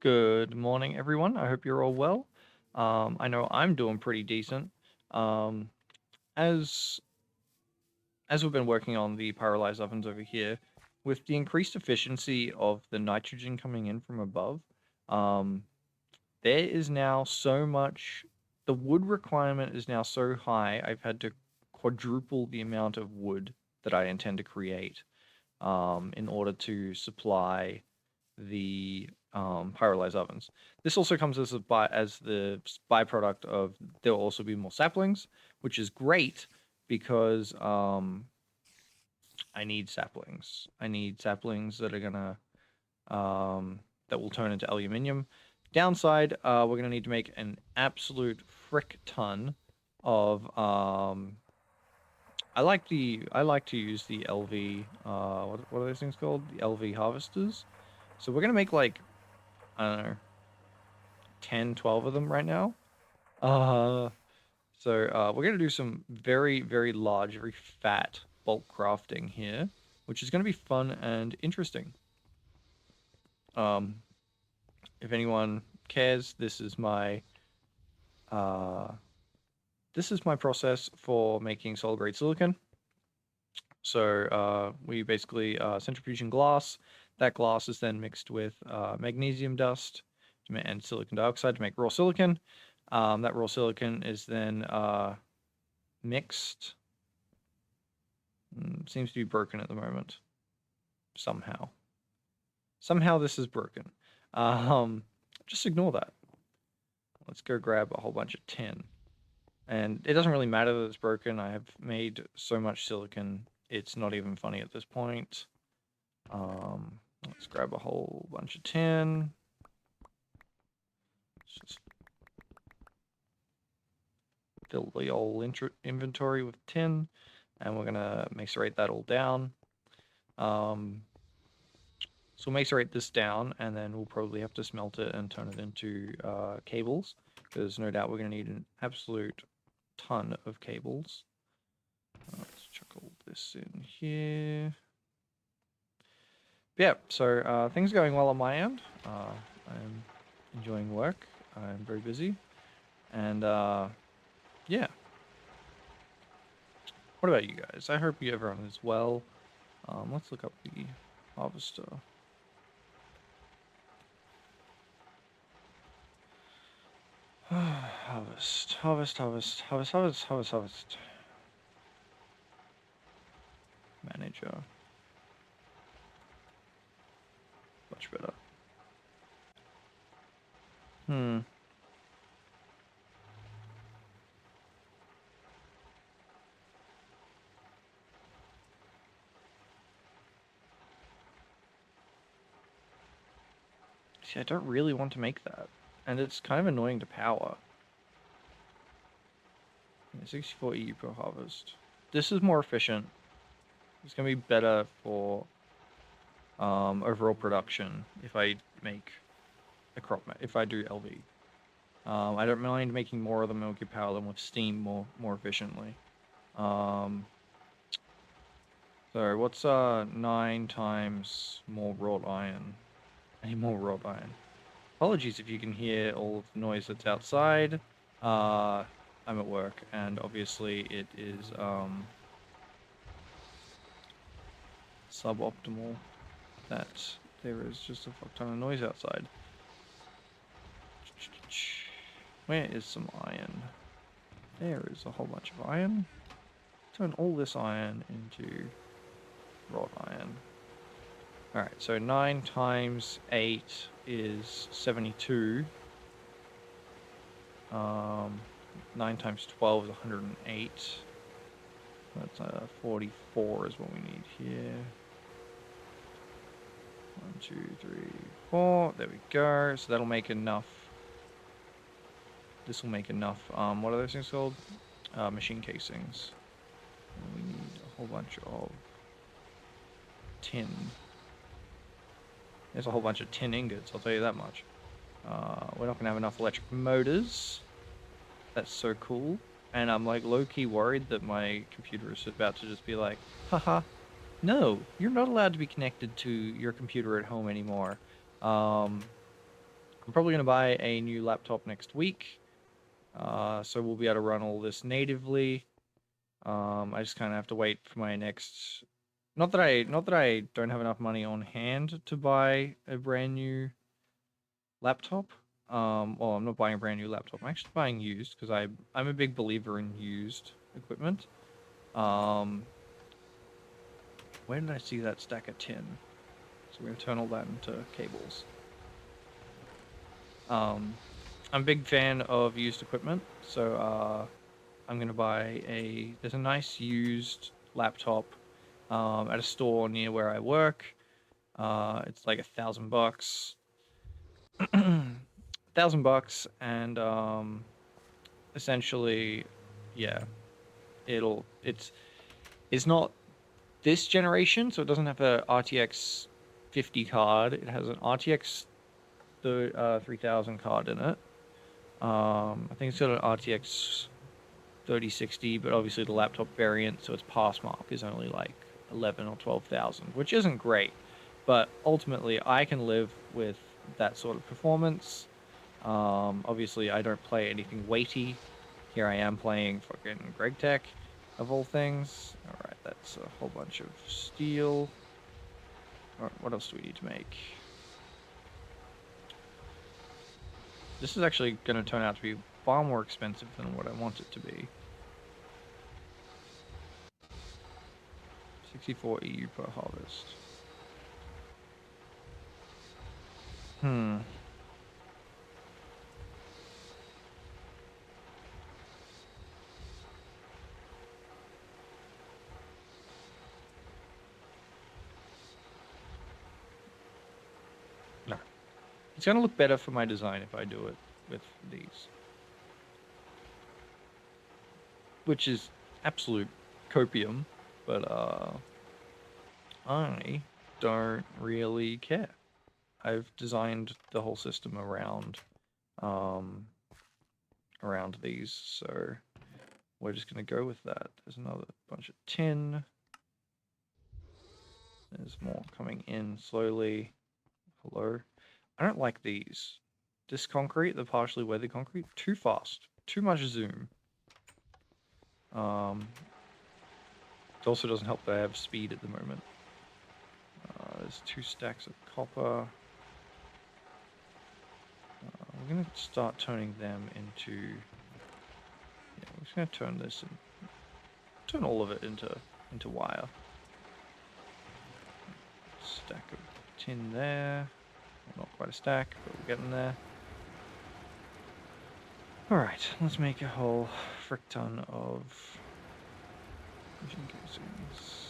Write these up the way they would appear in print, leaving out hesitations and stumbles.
Good morning, everyone. I hope you're all well. I know I'm doing pretty decent. Um, as as we've been working on the pyrolyzed ovens over here, with the increased efficiency of the nitrogen coming in from above, um, there is now so much. The wood requirement is now so high. I've had to quadruple the amount of wood that I intend to create in order to supply the pyrolyzed ovens. This also comes as the byproduct of there will also be more saplings, which is great because I need saplings. I need saplings that are gonna that will turn into aluminium. Downside, we're gonna need to make an absolute frick ton of I like to use the LV what are those things called? The LV harvesters. So we're gonna make like I don't know 10, 12 of them right now. Uh, we're gonna do some very, very large, very fat bulk crafting here, which is gonna be fun and interesting. Um, if anyone cares, uh, this is my process for making solid grade silicon. So we basically centrifuging glass. That glass is then mixed with magnesium dust and silicon dioxide to make raw silicon. That raw silicon is then mixed. Seems to be broken at the moment. Somehow. Somehow this is broken. Um, just ignore that. Let's go grab a whole bunch of tin. And it doesn't really matter that it's broken. I have made so much silicon, it's not even funny at this point. Let's grab a whole bunch of tin. Let's just fill the old inventory with tin. And we're going to macerate that all down. So we'll macerate this down, and then we'll probably have to smelt it and turn it into cables, because no doubt we're going to need an absolute ton of cables. Let's chuck all this in here. But yeah, so things are going well on my end. I'm enjoying work. I'm very busy. And yeah. What about you guys? I hope everyone is well. Let's look up the harvester. Harvest, harvest, harvest, harvest, harvest, harvest, harvest. Manager. Much better. Hmm. See, I don't really want to make that. And it's kind of annoying to power. Yeah, 64 EU per harvest. This is more efficient. It's going to be better for overall production if I make a if I do LV. I don't mind making more of them and we can power them with steam more efficiently. So what's 9 times more wrought iron? Any more wrought iron? Apologies if you can hear all of the noise that's outside. I'm at work, and obviously it is suboptimal that there is just a fuck ton of noise outside. Where is some iron? There is a whole bunch of iron. Turn all this iron into wrought iron. Alright, so 9 times 8 is 72. 9 times 12 is 108. That's 44 is what we need here. 1, 2, 3, 4. There we go. So that'll make enough. This will make enough. What are those things called? Machine casings. And we need a whole bunch of tin. There's a whole bunch of tin ingots, I'll tell you that much. We're not going to have enough electric motors. That's so cool. And I'm like low-key worried that my computer is about to just be like, haha, no, you're not allowed to be connected to your computer at home anymore. I'm probably going to buy a new laptop next week, so we'll be able to run all this natively. I just kind of have to wait for my next. Not that I don't have enough money on hand to buy a brand new laptop. Well, I'm not buying a brand new laptop. I'm actually buying used because I'm a big believer in used equipment. Um, where did I see that stack of tin? So we're gonna turn all that into cables. Um, I'm a big fan of used equipment, so I'm gonna buy a. There's a nice used laptop at a store near where I work. It's like $1,000, $1,000, and essentially, yeah, it's not this generation, so it doesn't have a RTX 50 card. It has an RTX 3000 card in it. I think it's got an RTX 3060, but obviously the laptop variant, so its pass mark is only like 11 or 12,000, which isn't great. But ultimately, I can live with that sort of performance. Obviously, I don't play anything weighty. Here I am playing fucking Gregtech, of all things. Alright, that's a whole bunch of steel. Alright, what else do we need to make? This is actually going to turn out to be far more expensive than what I want it to be. 64 EU per harvest. No. It's going to look better for my design if I do it with these. Which is absolute copium, but I don't really care. I've designed the whole system around these, so we're just gonna go with that. There's another bunch of tin. There's more coming in slowly. Hello. I don't like these. This concrete, the partially weathered concrete, too fast. Too much zoom. It also doesn't help that I have speed at the moment. There's 2 stacks of copper. We're going to start turning them into... Yeah, we're just going to turn this and turn all of it into wire. Stack of tin there. Well, not quite a stack, but we're getting there. Alright, let's make a whole frick ton of vision casings.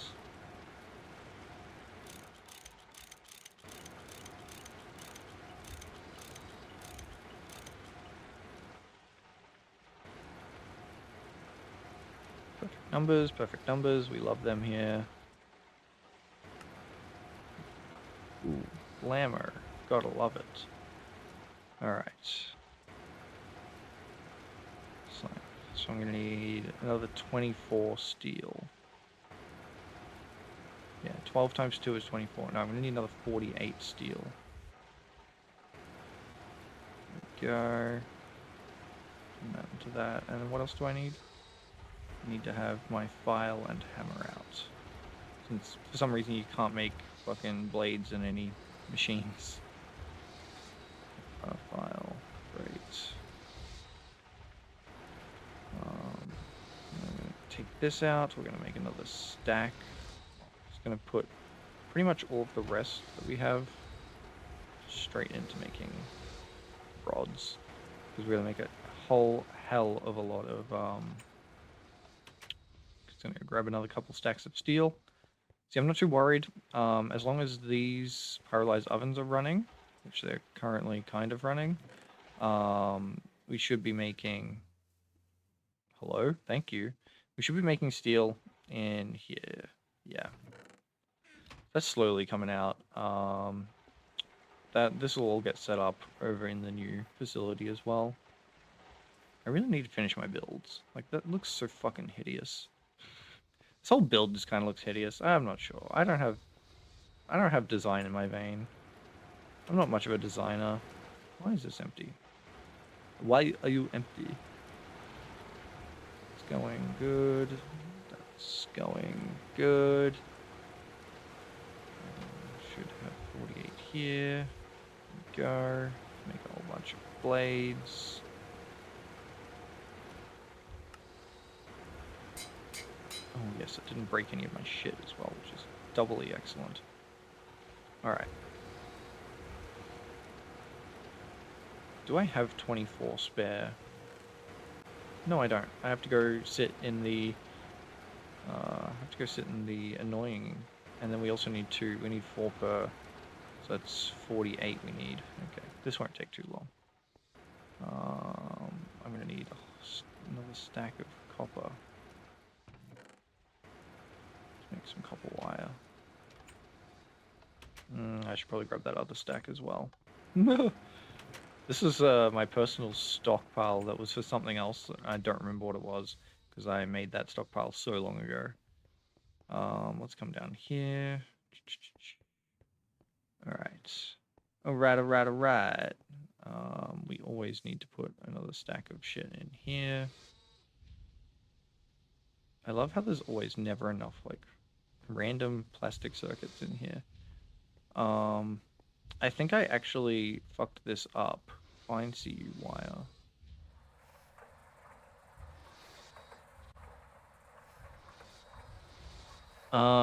Perfect numbers, we love them here. Ooh, glamour, gotta love it. Alright. So I'm gonna need another 24 steel. Yeah, 12 times 2 is 24. No, I'm gonna need another 48 steel. There we go. And that into that. And then what else do I need? I need to have my file and hammer out. Since for some reason you can't make fucking blades in any machines. File, great. I'm gonna take this out. We're gonna make another stack. Just gonna put pretty much all of the rest that we have straight into making rods, because we're gonna make a whole hell of a lot of just gonna grab another couple stacks of steel. See, I'm not too worried as long as these pyrolyzed ovens are running, which they're currently kind of running. We should be making... Hello, thank you. We should be making steel in here. Yeah, that's slowly coming out. This will all get set up over in the new facility as well. I really need to finish my builds. Like, that looks so fucking hideous. This whole build just kind of looks hideous. I'm not sure. I don't have design in my vein. I'm not much of a designer. Why is this empty? Why are you empty? It's going good. That's going good. Should have 48 here. Go. Make a whole bunch of blades. Oh yes, it didn't break any of my shit as well, which is doubly excellent. Alright. Do I have 24 spare? No, I don't. I have to go sit in the... annoying... And then we also need 2. We need 4 per... So that's 48 we need. Okay, this won't take too long. I'm gonna need another stack of copper. Let's make some copper wire. I should probably grab that other stack as well. This is my personal stockpile that was for something else. I don't remember what it was because I made that stockpile so long ago. Let's come down here. Alright. We always need to put another stack of shit in here. I love how there's always never enough, like, random plastic circuits in here. I think I actually fucked this up. Find CU wire.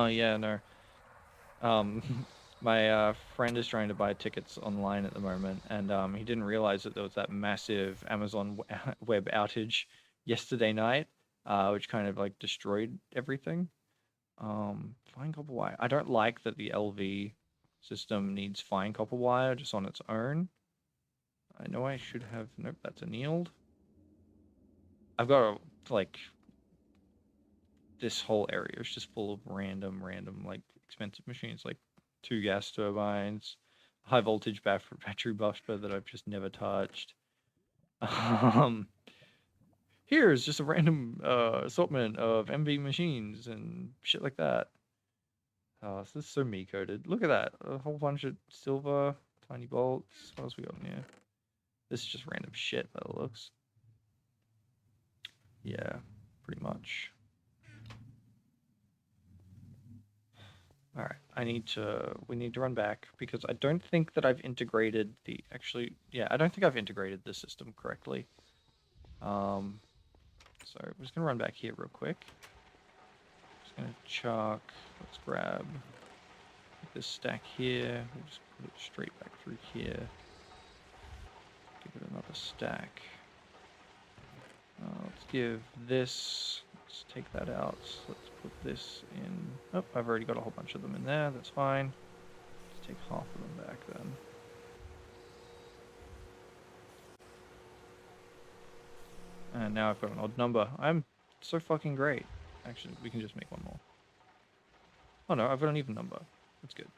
Yeah, no. My friend is trying to buy tickets online at the moment, and he didn't realize that there was that massive Amazon web outage yesterday night, which kind of like destroyed everything. Fine copper wire. I don't like that the LV system needs fine copper wire just on its own. I know I should have... Nope, that's annealed. I've got, like... This whole area is just full of random, like, expensive machines, like 2 gas turbines, high voltage battery buffer that I've just never touched. Here's just a random assortment of MV machines and shit like that. Oh, this is so me-coded. Look at that. A whole bunch of silver, tiny bolts. What else we got in here? This is just random shit by the looks. Yeah, pretty much. Alright, we need to run back because I don't think that I've integrated I don't think I've integrated the system correctly. So I'm just gonna run back here real quick. Just gonna chuck, let's grab this stack here, we'll just put it straight back through here. Give it another stack. Let's give this, let's take that out. Let's put this in. Oh, I've already got a whole bunch of them in there. That's fine. Let's take half of them back then. And now I've got an odd number. I'm so fucking great. Actually, we can just make one more. Oh no, I've got an even number. That's good.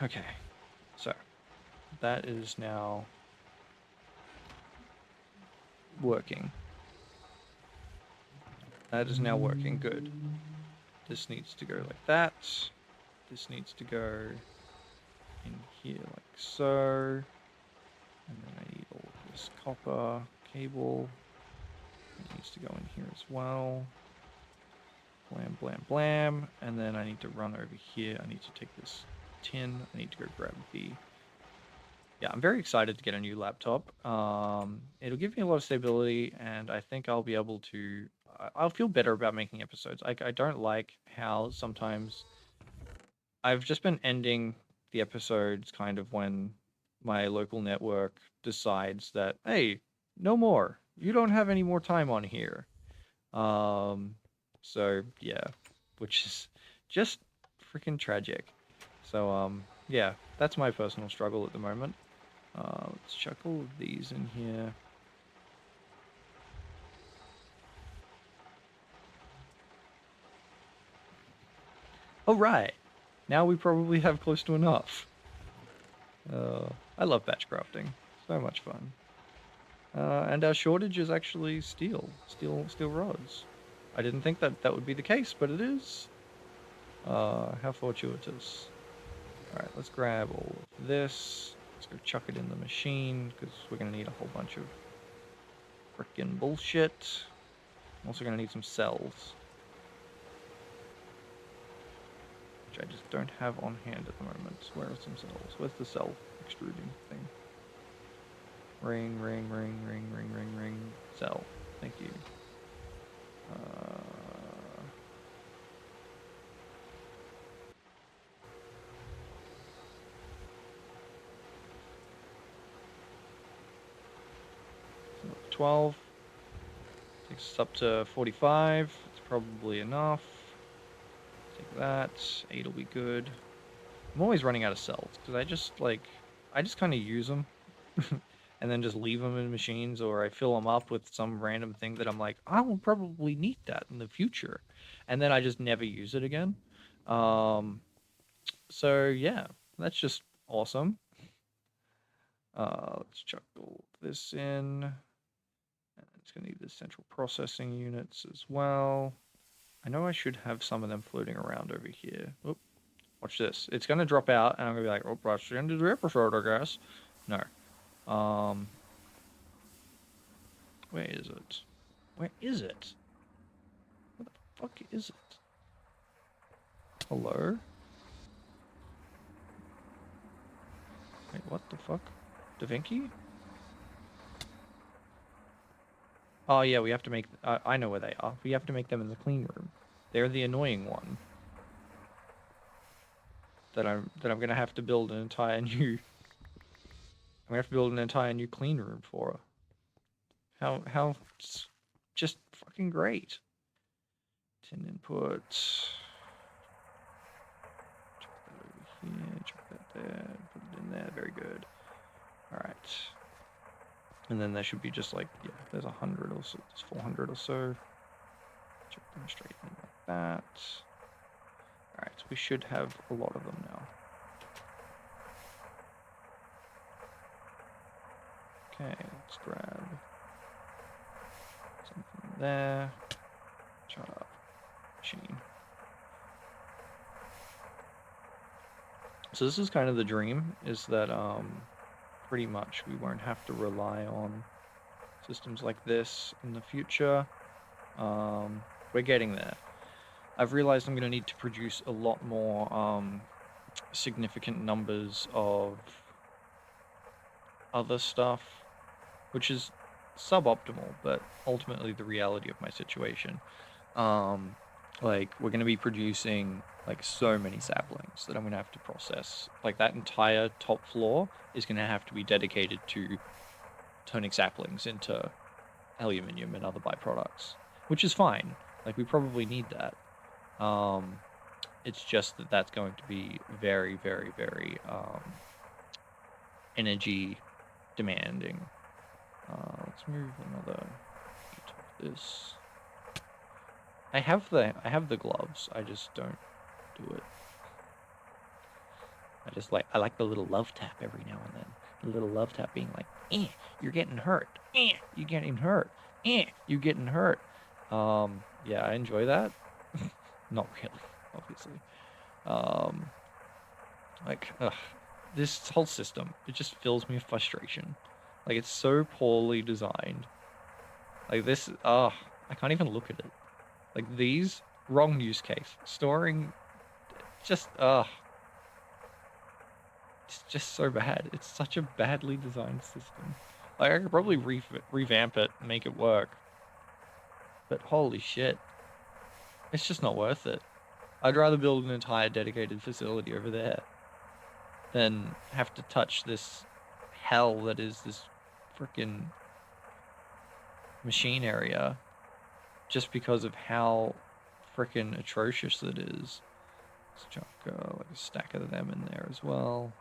Okay. So, that is now working. That is now working. Good. This needs to go like that. This needs to go in here like so. And then I need all of this copper cable. It needs to go in here as well. Blam, blam, blam. And then I need to run over here. I need to take this tin. I need to go grab the... Yeah, I'm very excited to get a new laptop. It'll give me a lot of stability, and I think I'll be able to... I'll feel better about making episodes. I don't like how sometimes... I've just been ending the episodes kind of when my local network decides that, hey, no more. You don't have any more time on here. So, yeah, which is just freaking tragic. So, yeah, that's my personal struggle at the moment. Let's chuck all of these in here. Oh, right. Now we probably have close to enough. I love batch crafting. So much fun. And our shortage is actually steel rods. I didn't think that would be the case, but it is. How fortuitous. Alright, let's grab all of this. Let's go chuck it in the machine, because we're going to need a whole bunch of frickin' bullshit. I'm also going to need some cells, which I just don't have on hand at the moment. Where are some cells? Where's the cell extruding thing? Ring, ring, ring, ring, ring, ring, ring. Cell. Thank you. 12. Takes us up to 45. It's probably enough. Take that. 8 will be good. I'm always running out of cells, because I just kind of use them. And then just leave them in machines, or I fill them up with some random thing that I'm like, I will probably need that in the future. And then I just never use it again. So yeah, that's just awesome. Let's chuck all this in. It's going to need the central processing units as well. I know I should have some of them floating around over here. Oop, watch this. It's going to drop out, and I'm going to be like, oh, that's the end of the episode, I guess. No. Where is it? Where is it? Where the fuck is it? Hello? Wait, what the fuck? Da Vinci? Oh yeah, we have to make... I know where they are. We have to make them in the clean room. They're the annoying one. That I'm gonna have to build an entire new... I'm gonna have to build an entire new clean room for. How... Just fucking great. 10 input. Chuck that over here, chuck that there, put it in there, very good. Alright. And then there should be just like, yeah, there's 100 or so, there's 400 or so. Chuck them straight in like that. Alright, so we should have a lot of them now. Okay, let's grab something there. Shut up, machine. So this is kind of the dream, is that pretty much we won't have to rely on systems like this in the future. We're getting there. I've realized I'm going to need to produce a lot more significant numbers of other stuff, which is suboptimal, but ultimately the reality of my situation. Like, we're going to be producing like so many saplings that I'm going to have to process. Like, that entire top floor is going to have to be dedicated to turning saplings into aluminium and other byproducts, which is fine. Like, we probably need that. It's just that that's going to be very, very, very energy demanding. Let's move another bit of this. I have the gloves. I just don't do it. I like the little love tap every now and then. The little love tap being like, you're getting hurt. You're getting hurt. You're getting hurt. Yeah, I enjoy that. Not really, obviously. This whole system, it just fills me with frustration. Like, it's so poorly designed. Like, this, I can't even look at it. Like, these, wrong use case. Storing, just, it's just so bad. It's such a badly designed system. Like, I could probably revamp it and make it work. But holy shit. It's just not worth it. I'd rather build an entire dedicated facility over there than have to touch this hell that is this frickin' machine area just because of how frickin' atrocious it is. Let's chuck like a stack of them in there as well,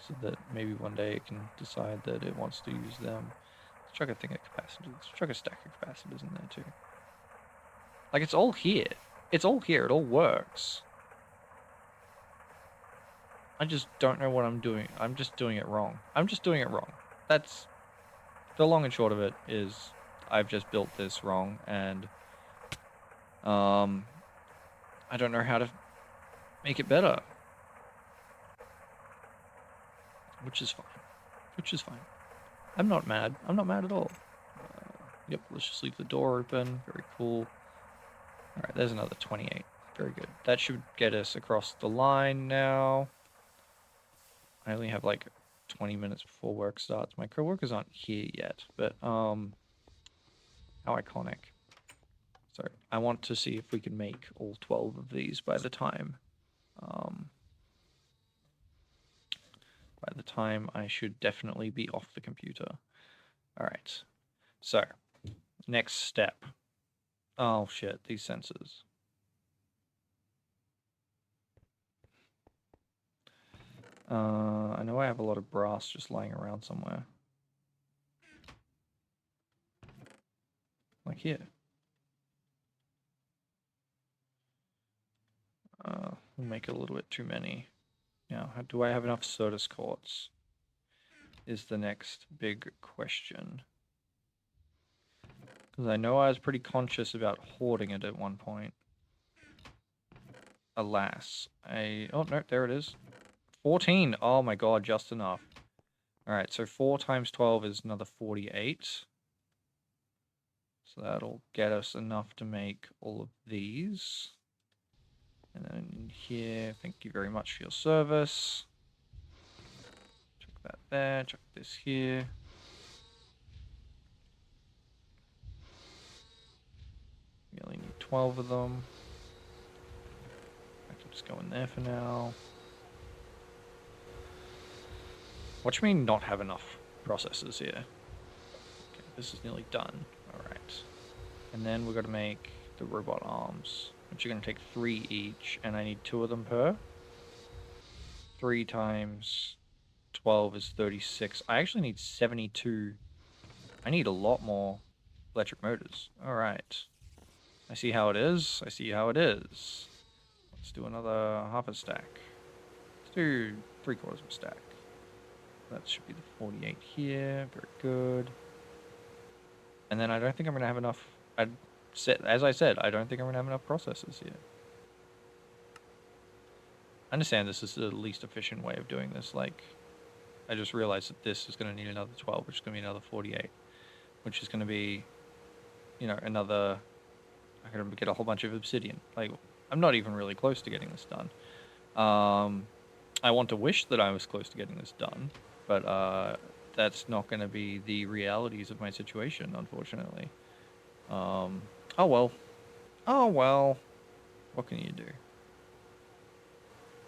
so that maybe one day it can decide that it wants to use them. Let's chuck a thing of capacitors. Let's chuck a stack of capacitors in there too. Like, it's all here. It's all here. It all works. I just don't know what I'm doing. I'm just doing it wrong. I'm just doing it wrong. That's the long and short of it. Is I've just built this wrong, and I don't know how to make it better. which is fine. Which is fine. I'm not mad. I'm not mad at all. Yep, let's just leave the door open. Very cool. All right, there's another 28. Very good. That should get us across the line now. I only have like 20 minutes before work starts. My coworkers aren't here yet, but how iconic. So I want to see if we can make all 12 of these by the time I should definitely be off the computer. All right. So, next step. Oh shit, these sensors. I know I have a lot of brass just lying around somewhere. Like here. We'll make it a little bit too many. Now, do I have enough Certus quartz? Is the next big question. Because I know I was pretty conscious about hoarding it at one point. Alas. Oh, no, there it is. 14! Oh my god, just enough. Alright, so 4 times 12 is another 48. So that'll get us enough to make all of these. And then in here, thank you very much for your service. Chuck that there, chuck this here. We only need 12 of them. I can just go in there for now. Watch me not have enough processors here. Okay, this is nearly done. Alright. And then we're going to make the robot arms, which are going to take 3 each, and I need 2 of them per. 3 times 12 is 36. I actually need 72. I need a lot more electric motors. Alright. I see how it is. I see how it is. Let's do another half a stack. Let's do 3/4 of a stack. That should be the 48 here. Very good. And then I don't think I'm going to have enough. As I said, I don't think I'm going to have enough processors here. I understand this is the least efficient way of doing this. Like, I just realized that this is going to need another 12, which is going to be another 48, which is going to be, you know, another. I'm going to get a whole bunch of obsidian. Like, I'm not even really close to getting this done. I want to wish that I was close to getting this done, but that's not going to be the realities of my situation, unfortunately. Oh well. Oh well. What can you do?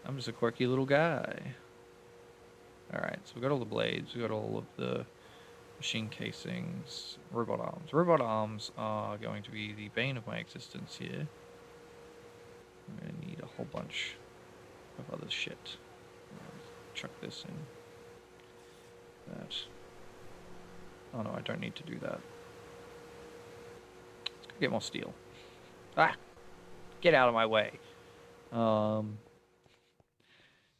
I'm just a quirky little guy. Alright, so we got all the blades, we got all of the machine casings, robot arms. Robot arms are going to be the bane of my existence here. I'm going to need a whole bunch of other shit. Chuck this in. That. Oh no, I don't need to do that. Let's go get more steel. Ah! Get out of my way.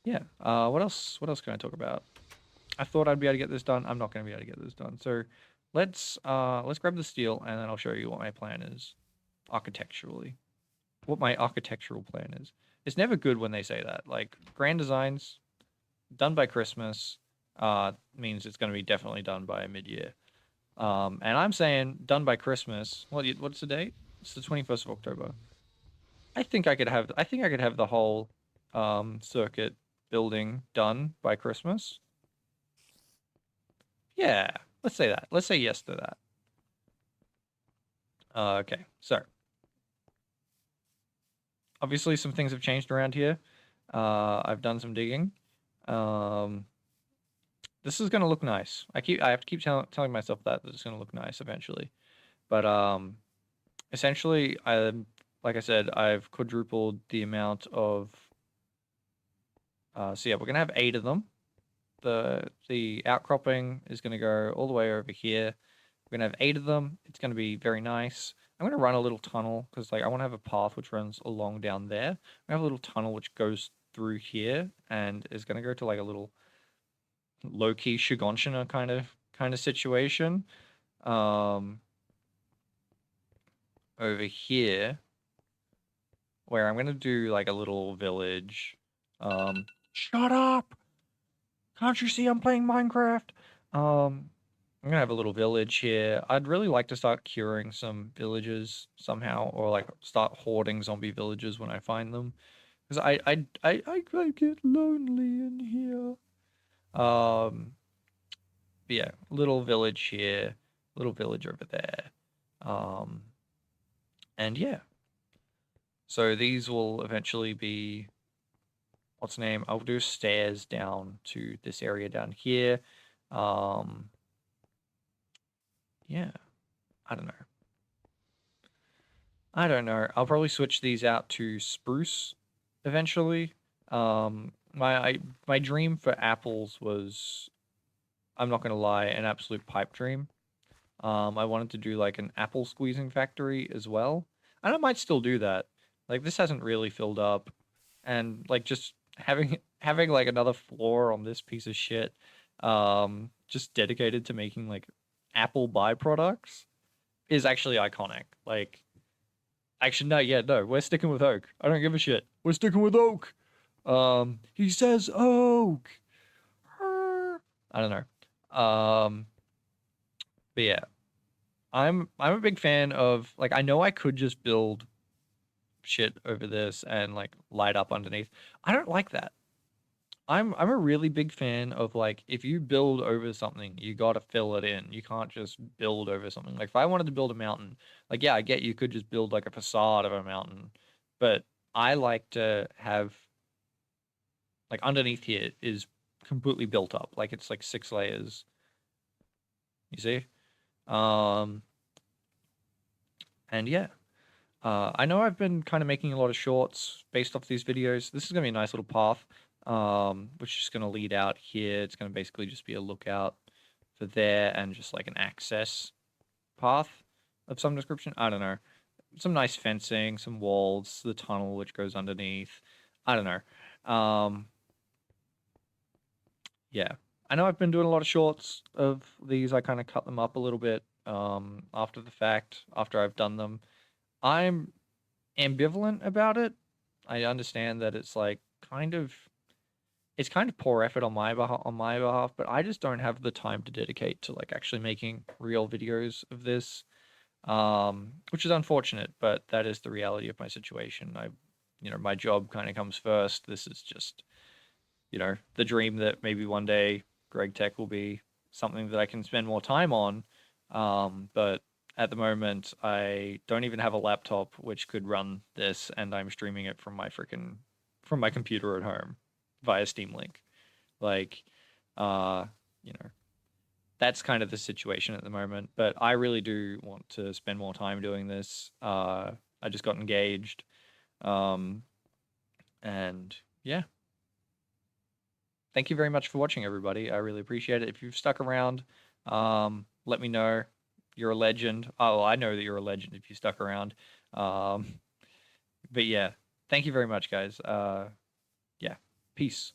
Yeah. What else can I talk about? I thought I'd be able to get this done. I'm not going to be able to get this done. So let's grab the steel and then I'll show you what my plan is architecturally. What my architectural plan is. It's never good when they say that. Like grand designs done by Christmas means it's going to be definitely done by mid-year. And I'm saying done by Christmas. What's the date? It's the 21st of October. I think I could have the whole circuit building done by Christmas. Yeah, let's say that. Let's say yes to that. Okay, so obviously some things have changed around here. I've done some digging. This is gonna look nice. I have to keep telling myself that it's gonna look nice eventually. But essentially, like I said, I've quadrupled the amount of. So yeah, we're gonna have 8 of them. The outcropping is gonna go all the way over here. We're gonna have 8 of them. It's gonna be very nice. I'm gonna run a little tunnel because like I want to have a path which runs along down there. I have a little tunnel which goes through here and is gonna go to like a little low-key Shiganshina kind of situation. Over here, where I'm gonna do like a little village. Shut up! Can't you see I'm playing Minecraft? I'm gonna have a little village here. I'd really like to start curing some villages somehow, or like start hoarding zombie villages when I find them. Because I get lonely in here. But yeah, little village here, little village over there. Um, and yeah, so these will eventually be what's the name? I'll do stairs down to this area down here. Um, yeah, I don't know. I don't know. I'll probably switch these out to spruce eventually. My dream for apples was, I'm not gonna lie, an absolute pipe dream. I wanted to do like an apple squeezing factory as well, and I might still do that. Like this hasn't really filled up, and like just having like another floor on this piece of shit, just dedicated to making like apple byproducts is actually iconic. Like, actually, no, yeah, no, we're sticking with oak. I don't give a shit. We're sticking with oak. He says oak. I don't know. But yeah, I'm a big fan of like I know I could just build shit over this and like light up underneath. I don't like that. I'm a really big fan of like if you build over something, you got to fill it in. You can't just build over something. Like if I wanted to build a mountain, like yeah, I get you could just build like a facade of a mountain, but I like to have like underneath here is completely built up. Like it's like 6 layers. You see? Um and yeah. I know I've been kind of making a lot of shorts based off these videos. This is going to be a nice little path, which is going to lead out here. It's going to basically just be a lookout for there and just like an access path of some description. I don't know. Some nice fencing, some walls, the tunnel which goes underneath. I don't know. Yeah. I know I've been doing a lot of shorts of these. I kind of cut them up a little bit after the fact, after I've done them. I'm ambivalent about it. I understand that it's like kind of it's kind of poor effort on my behalf, but I just don't have the time to dedicate to like actually making real videos of this. Which is unfortunate, but that is the reality of my situation. My job kind of comes first. This is just, the dream that maybe one day Gregtech will be something that I can spend more time on. But at the moment, I don't even have a laptop which could run this, and I'm streaming it from my computer at home via Steam Link. Like, uh, you know, that's kind of the situation at the moment. But I really do want to spend more time doing this. I just got engaged, um, and yeah, thank you very much for watching, everybody. I really appreciate it. If you've stuck around, let me know. You're a legend. Oh, I know that you're a legend if you stuck around. Um, but yeah, thank you very much, guys. Yeah, peace.